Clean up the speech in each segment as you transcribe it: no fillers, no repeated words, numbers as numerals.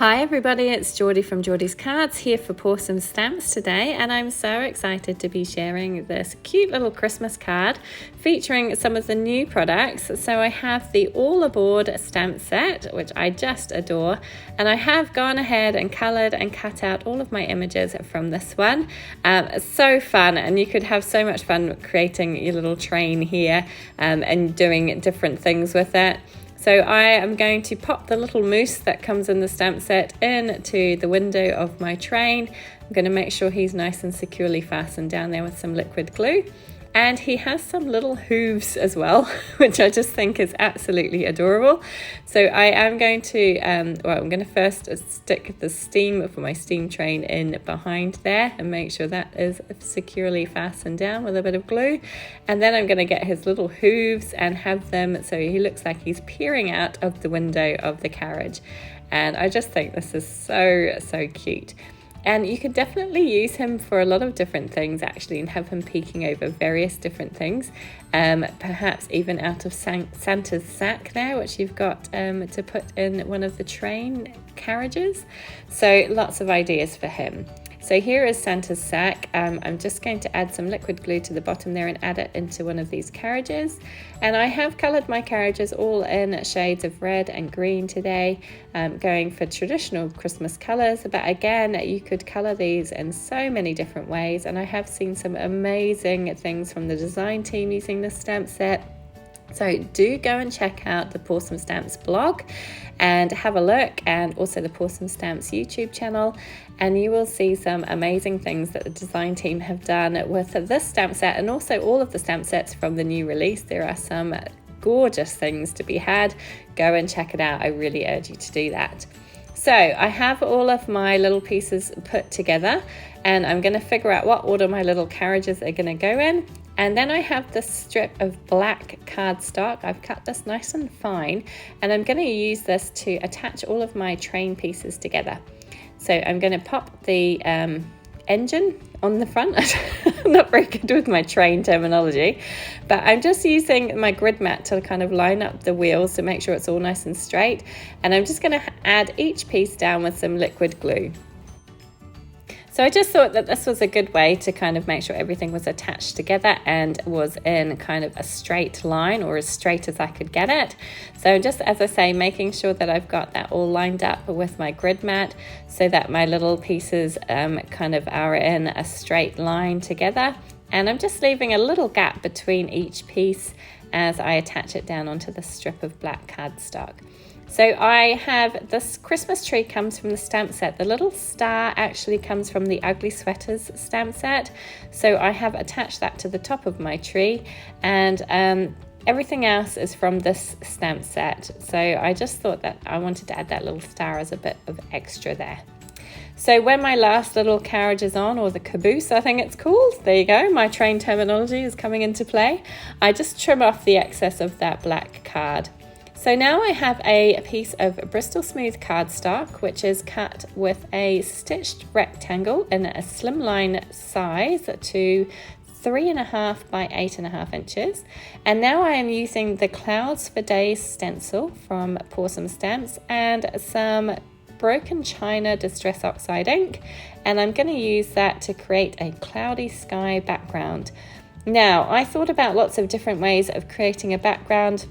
Hi everybody, it's Geordie from Geordie's Cards here for Pawsome Stamps today, and I'm so excited to be sharing this cute little Christmas card featuring some of the new products. So I have the All Aboard stamp set, which I just adore, and I have gone ahead and coloured and cut out all of my images from this one. It's so fun, and you could have so much fun creating your little train here and doing different things with it. So I am going to pop the little moose that comes in the stamp set into the window of my train. I'm going to make sure he's nice and securely fastened down there with some liquid glue. And he has some little hooves as well, which I just think is absolutely adorable. So I am going to, I'm going to first stick the steam for my steam train in behind there and make sure that is securely fastened down with a bit of glue. And then I'm going to get his little hooves and have them so he looks like he's peering out of the window of the carriage. And I just think this is so cute. And you could definitely use him for a lot of different things actually, and have him peeking over various different things, perhaps even out of Santa's sack there, which you've got to put in one of the train carriages. So lots of ideas for him. So here is Santa's sack. I'm just going to add some liquid glue to the bottom there and add it into one of these carriages. And I have coloured my carriages all in shades of red and green today, going for traditional Christmas colours. But again, you could colour these in so many different ways. And I have seen some amazing things from the design team using this stamp set. So do go and check out the Pawsome Stamps blog and have a look, and also the Pawsome Stamps YouTube channel, and you will see some amazing things that the design team have done with this stamp set, and also all of the stamp sets from the new release. There are some gorgeous things to be had. Go and check it out. I really urge you to do that. So I have all of my little pieces put together, and I'm going to figure out what order my little carriages are going to go in. And then I have this strip of black cardstock. I've cut this nice and fine, and I'm going to use this to attach all of my train pieces together. So I'm going to pop the engine on the front. I'm not very good with my train terminology, but I'm just using my grid mat to kind of line up the wheels to make sure it's all nice and straight. And I'm just going to add each piece down with some liquid glue. So I just thought that this was a good way to kind of make sure everything was attached together and was in kind of a straight line, or as straight as I could get it. So just, as I say, making sure that I've got that all lined up with my grid mat so that my little pieces kind of are in a straight line together. And I'm just leaving a little gap between each piece as I attach it down onto the strip of black cardstock. So I have this Christmas tree comes from the stamp set. The little star actually comes from the Ugly Sweaters stamp set. So I have attached that to the top of my tree, and everything else is from this stamp set. So I just thought that I wanted to add that little star as a bit of extra there. So when my last little carriage is on, or the caboose I think it's called, there you go, my train terminology is coming into play, I just trim off the excess of that black card. So now I have a piece of Bristol smooth cardstock, which is cut with a stitched rectangle in a slimline size to 3.5 by 8.5 inches. And now I am using the Clouds for Days stencil from Pawsome Stamps and some broken china distress oxide ink, and I'm going to use that to create a cloudy sky background. Now I thought about lots of different ways of creating a background.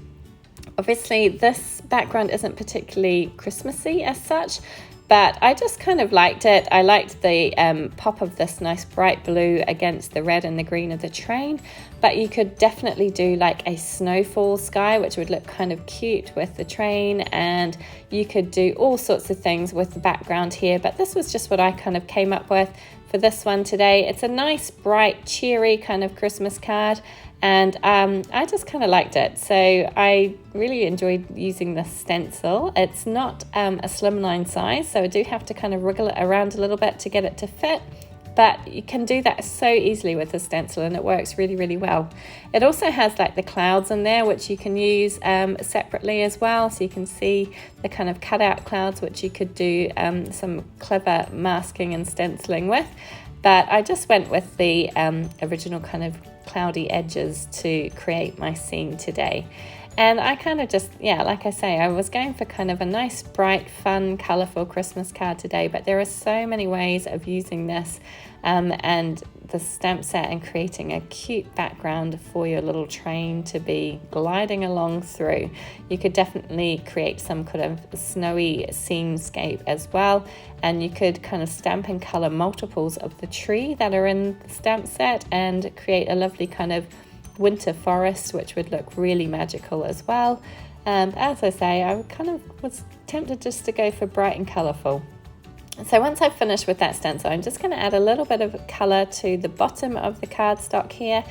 Obviously this background isn't particularly Christmassy as such, but I just kind of liked it. I liked the pop of this nice bright blue against the red and the green of the train, but you could definitely do like a snowfall sky, which would look kind of cute with the train, and you could do all sorts of things with the background here, but this was just what I kind of came up with for this one today. It's a nice, bright, cheery kind of Christmas card, and I just kind of liked it. So I really enjoyed using the stencil. It's not a slimline size, so I do have to kind of wriggle it around a little bit to get it to fit, but you can do that so easily with the stencil, and it works really well. It also has like the clouds in there, which you can use separately as well, so you can see the kind of cutout clouds, which you could do some clever masking and stenciling with. But I just went with the original kind of cloudy edges to create my scene today. And I kind of just, yeah, like I say, I was going for kind of a nice, bright, fun, colourful Christmas card today, but there are so many ways of using this and the stamp set and creating a cute background for your little train to be gliding along through. You could definitely create some kind of snowy scenescape as well, and you could kind of stamp and colour multiples of the tree that are in the stamp set and create a lovely kind of winter forest, which would look really magical as well. And as I say, I kind of was tempted just to go for bright and colourful. So once I've finished with that stencil, I'm just going to add a little bit of colour to the bottom of the cardstock here,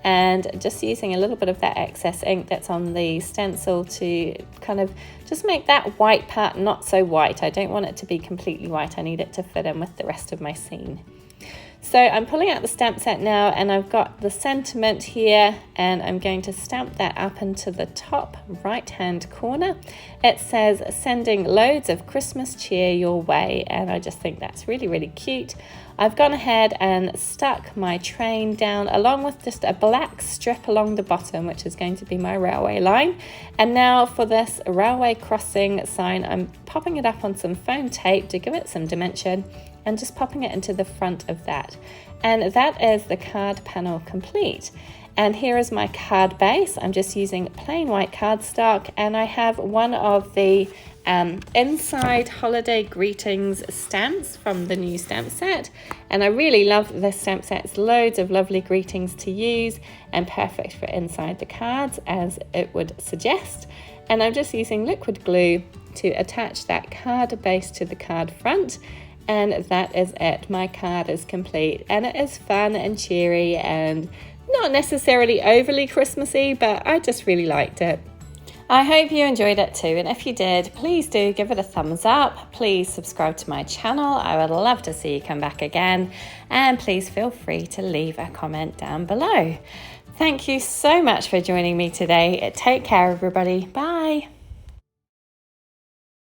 and just using a little bit of that excess ink that's on the stencil to kind of just make that white part not so white. I don't want it to be completely white. I need it to fit in with the rest of my scene. So I'm pulling out the stamp set now, and I've got the sentiment here, and I'm going to stamp that up into the top right hand corner. It says, "Sending loads of Christmas cheer your way," and I just think that's really, really cute. I've gone ahead and stuck my train down along with just a black strip along the bottom, which is going to be my railway line. And now for this railway crossing sign, I'm popping it up on some foam tape to give it some dimension, and just popping it into the front of that. And that is the card panel complete. And here is my card base. I'm just using plain white cardstock, and I have one of the inside holiday greetings stamps from the new stamp set, and I really love this stamp set. It's loads of lovely greetings to use and perfect for inside the cards, as it would suggest. And I'm just using liquid glue to attach that card base to the card front. And that is it. My card is complete, and it is fun and cheery and not necessarily overly Christmassy, but I just really liked it. I hope you enjoyed it too, and if you did, please do give it a thumbs up. Please subscribe to my channel. I would love to see you come back again, and please feel free to leave a comment down below. Thank you so much for joining me today. Take care, everybody. Bye.